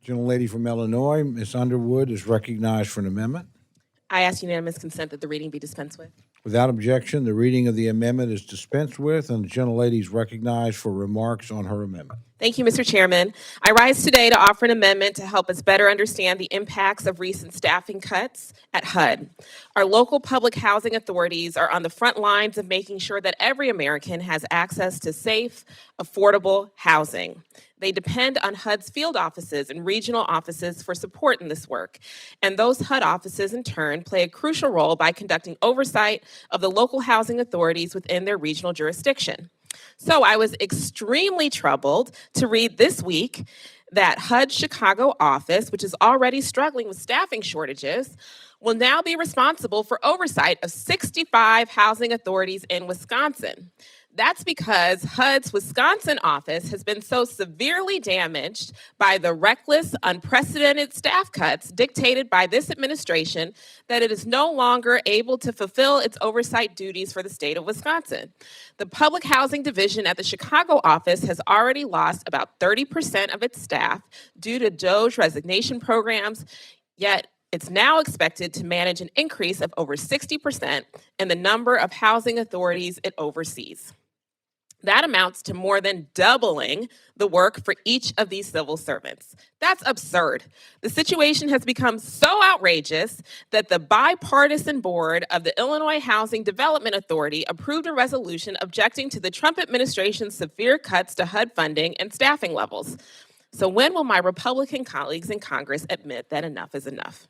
Gentlelady from Illinois, Ms. Underwood, is recognized for an amendment. I ask unanimous consent that the reading be dispensed with. Without objection, the reading of the amendment is dispensed with, and the gentlelady is recognized for remarks on her amendment. Thank you, Mr. Chairman. I rise today to offer an amendment to help us better understand the impacts of recent staffing cuts at HUD. Our local public housing authorities are on the front lines of making sure that every American has access to safe, affordable housing. They depend on HUD's field offices and regional offices for support in this work. And those HUD offices, in turn, play a crucial role by conducting oversight of the local housing authorities within their regional jurisdiction. So I was extremely troubled to read this week that HUD's Chicago office, which is already struggling with staffing shortages, will now be responsible for oversight of 65 housing authorities in Wisconsin. That's because HUD's Wisconsin office has been so severely damaged by the reckless, unprecedented staff cuts dictated by this administration that it is no longer able to fulfill its oversight duties for the state of Wisconsin. The Public Housing Division at the Chicago office has already lost about 30% of its staff due to DOGE resignation programs, yet it's now expected to manage an increase of over 60% in the number of housing authorities it oversees. That amounts to more than doubling the work for each of these civil servants. That's absurd. The situation has become so outrageous that the bipartisan board of the Illinois Housing Development Authority approved a resolution objecting to the Trump administration's severe cuts to HUD funding and staffing levels. So when will my Republican colleagues in Congress admit that enough is enough?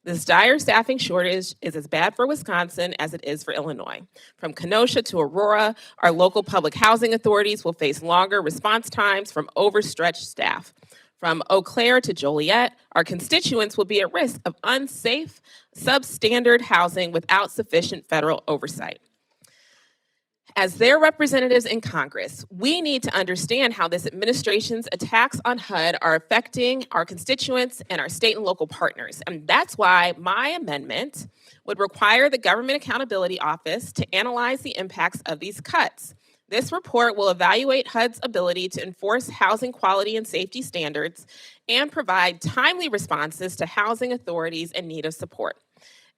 This dire staffing shortage is as bad for Wisconsin as it is for Illinois. From Kenosha to Aurora, our local public housing authorities will face longer response times from overstretched staff. From Eau Claire to Joliet, our constituents will be at risk of unsafe, substandard housing without sufficient federal oversight. As their representatives in Congress, we need to understand how this administration's attacks on HUD are affecting our constituents and our state and local partners. And that's why my amendment would require the Government Accountability Office to analyze the impacts of these cuts. This report will evaluate HUD's ability to enforce housing quality and safety standards and provide timely responses to housing authorities in need of support.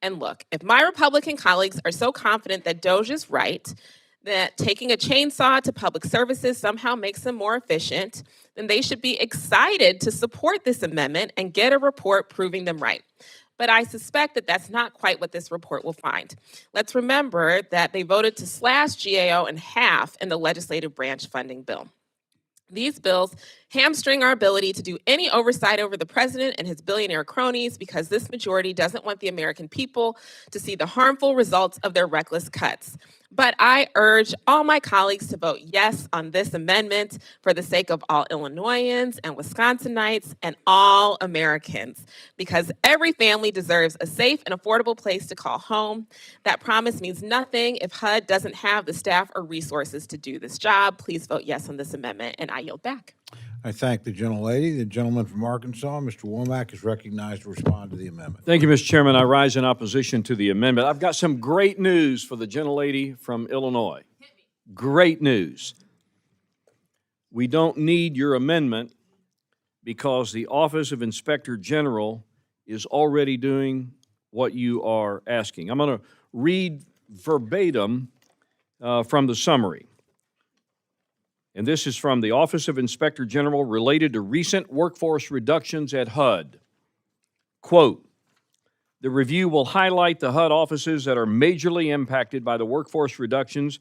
And look, if my Republican colleagues are so confident that DOGE is right, that taking a chainsaw to public services somehow makes them more efficient, then they should be excited to support this amendment and get a report proving them right. But I suspect that that's not quite what this report will find. Let's remember that they voted to slash GAO in half in the legislative branch funding bill. These bills hamstring our ability to do any oversight over the president and his billionaire cronies because this majority doesn't want the American people to see the harmful results of their reckless cuts. But I urge all my colleagues to vote yes on this amendment for the sake of all Illinoisans and Wisconsinites and all Americans, because every family deserves a safe and affordable place to call home. That promise means nothing if HUD doesn't have the staff or resources to do this job. Please vote yes on this amendment, and I yield back. I thank the gentlelady. The gentleman from Arkansas, Mr. Womack, is recognized to respond to the amendment. Thank you, Mr. Chairman. I rise in opposition to the amendment. I've got some great news for the gentlelady from Illinois. Great news. We don't need your amendment because the Office of Inspector General is already doing what you are asking. I'm going to read verbatim from the summary. And this is from the Office of Inspector General related to recent workforce reductions at HUD. Quote, the review will highlight the HUD offices that are majorly impacted by the workforce reductions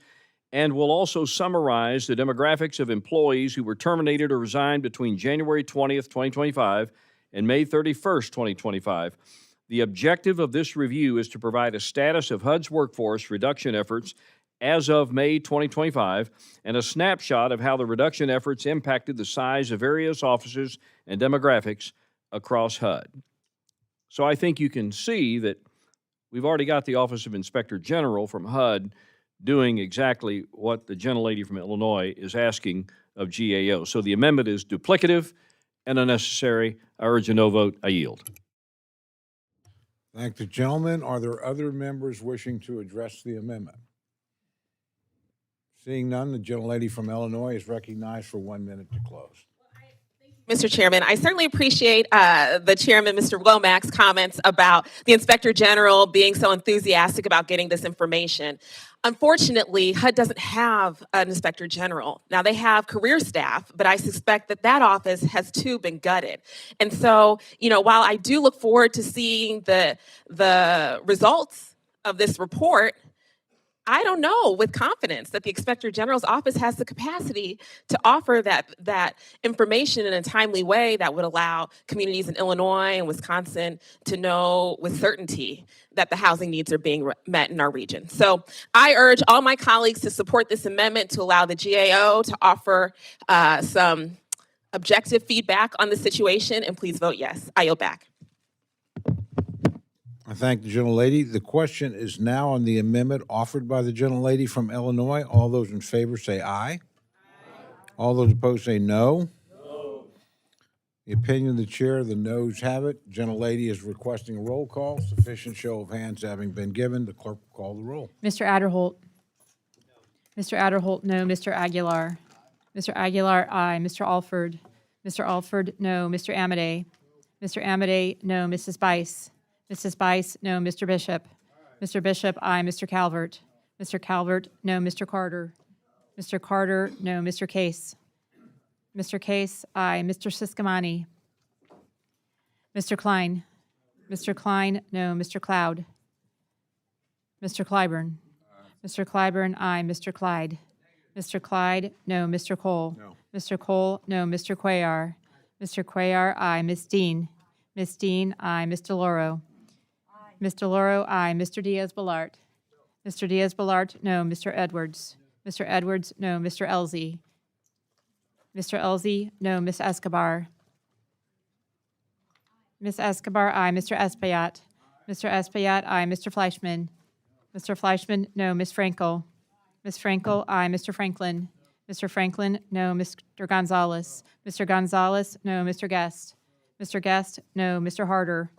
and will also summarize the demographics of employees who were terminated or resigned between January 20th, 2025 and May 31st, 2025. The objective of this review is to provide a status of HUD's workforce reduction efforts as of May 2025, and a snapshot of how the reduction efforts impacted the size of various offices and demographics across HUD. So I think you can see that we've already got the Office of Inspector General from HUD doing exactly what the gentlelady from Illinois is asking of GAO. So the amendment is duplicative and unnecessary. I urge a no vote. I yield. Thank the gentleman. Are there other members wishing to address the amendment? Seeing none, the gentlelady from Illinois is recognized for 1 minute to close. Well, thank you Mr. Chairman, I certainly appreciate the chairman, Mr. Womack's comments about the Inspector General being so enthusiastic about getting this information. Unfortunately, HUD doesn't have an Inspector General. Now, they have career staff, but I suspect that that office has too been gutted. And so, while I do look forward to seeing the results of this report, I don't know with confidence that the Inspector General's office has the capacity to offer that information in a timely way that would allow communities in Illinois and Wisconsin to know with certainty that the housing needs are being met in our region. So I urge all my colleagues to support this amendment to allow the GAO to offer some objective feedback on the situation, and please vote yes. I yield back. I thank the gentlelady. The question is now on the amendment offered by the gentlelady from Illinois. All those in favor say aye. All those opposed say no. The opinion of the chair, the noes have it. Gentlelady is requesting a roll call. Sufficient show of hands having been given, the clerk will call the roll. Mr. Adderholt. Mr. Adderholt, no. Mr. Aguilar. Mr. Aguilar, aye. Mr. Alford. Mr. Alford, no. Mr. Amade. Mr. Amade, no. Mrs. Bice. Mrs. Bice, no. Mr. Bishop. Mr. Bishop, aye. Mr. Calvert. Mr. Calvert, no. Mr. Carter. Mr. Carter, no. Mr. Case. Mr. Case, aye. Mr. Siscomani. Mr. Klein. Mr. Klein, no. Mr. Cloud. Mr. Clyburn. Mr. Clyburn, aye. Mr. Clyde. Mr. Clyde, no. Mr. Cole. No. Mr. Cole, no. Mr. Cuellar. Mr. Cuellar, aye. Ms. Dean. Ms. Dean, aye. Ms. DeLauro. Ms. DeLauro, aye. Mr. Diaz-Balart. Mr. Diaz-Balart, no. Mr. Edwards. Mr. Edwards, no. Mr. Elzey. Mr. Elzey, no. Ms. Escobar. Ms. Escobar, aye. Mr. Espaillat. Mr. Espaillat, aye. Mr. Fleischman. Mr. Fleischman, no. Ms. Frankel. Ms. Frankel, aye. Mr. Franklin. Mr. Franklin, no. Mr. Gonzalez. Mr. Gonzalez, no. Mr. Guest. Mr. Guest, no. Mr. Harder.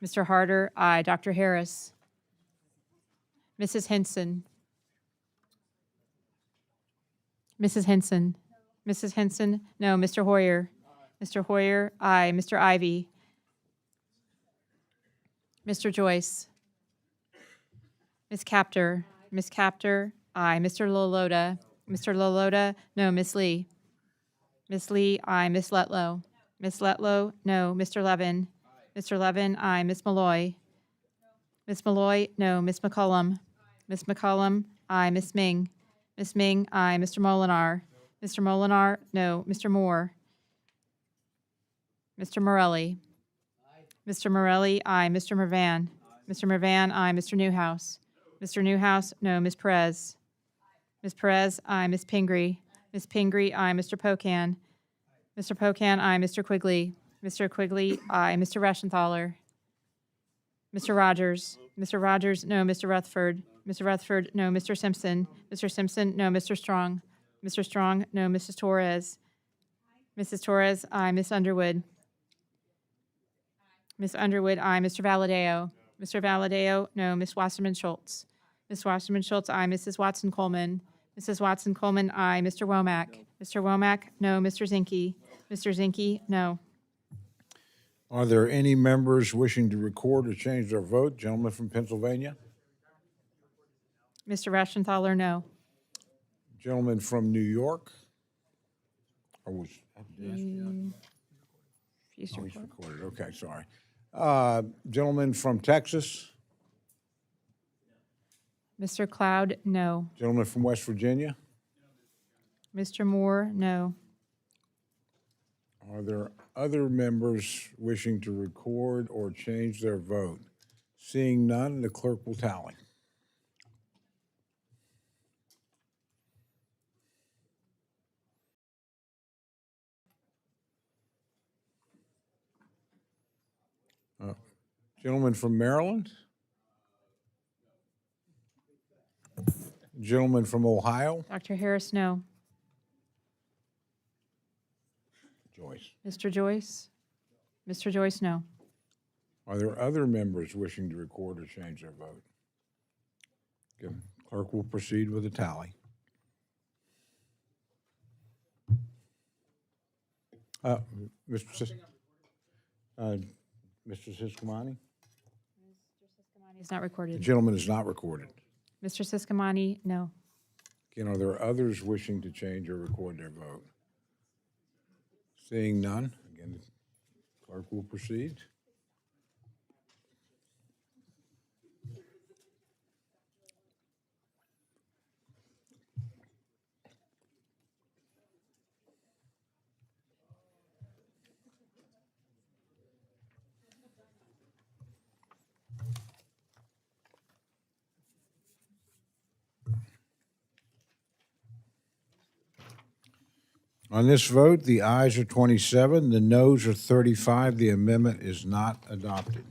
Mr. Harder, aye. Dr. Harris. Mrs. Henson. Mrs. Henson. Mrs. Henson, no. Mr. Hoyer. Mr. Hoyer, aye. Mr. Ivy. Mr. Joyce. Ms. Captor. Ms. Captor, aye. Mr. Loloda. Mr. Loloda, no. Ms. Lee. Ms. Lee, aye. Ms. Letlow. Ms. Letlow, no. Mr. Levin. Mr. Levin, aye. Ms. Malloy. Ms. Malloy, no. Ms. McCollum. Ms. McCollum, aye. Ms. Ming. Ms. Ming, aye. Mr. Molinar. Mr. Molinar, no. Mr. Moore. Mr. Morelli. Mr. Morelli, aye. Mr. Mervan. Mr. Mervan, aye. Mr. Newhouse. Mr. Newhouse, no. Ms. Perez. Ms. Perez, aye. Ms. Pingree. Ms. Pingree, aye. Mr. Pocan. Mr. Pocan, aye. Mr. Quigley. Mr. Quigley, aye. Mr. Reschenthaler. Mr. Rogers. Mr. Rogers, no. Mr. Rutherford. Mr. Rutherford, no. Mr. Simpson. Mr. Simpson, no. Mr. Strong. Mr. Strong, no. Mrs. Torres. Mrs. Torres, aye. Ms. Underwood. Ms. Underwood, aye. Mr. Valadeo. Mr. Valadeo, no. Ms. Wasserman Schultz. Ms. Wasserman Schultz, aye. Mrs. Watson Coleman. Mrs. Watson Coleman, aye. Mr. Womack. Mr. Womack, no. Mr. Zinke. Mr. Zinke, no. Are there any members wishing to record or change their vote? Gentleman from Pennsylvania. Mr. Reschenthaler, no. Gentleman from New York. Or was, He's oh, he's recorded. recorded. Okay, sorry. Gentleman from Texas. Mr. Cloud, no. Gentleman from West Virginia. Mr. Moore, no. Are there other members wishing to record or change their vote? Seeing none, the clerk will tally. Gentleman from Maryland? Gentleman from Ohio? Dr. Harris, no. Joyce. Mr. Joyce? Mr. Joyce, no. Are there other members wishing to record or change their vote? Good. Clerk will proceed with the tally. Mr. Mr. Siscomani? He's not The recorded. gentleman is not recorded. Mr. Siscomani, no. Again, are there others wishing to change or record their vote? Seeing none, again, the clerk will proceed. On this vote, the ayes are 27, the noes are 35. The amendment is not adopted.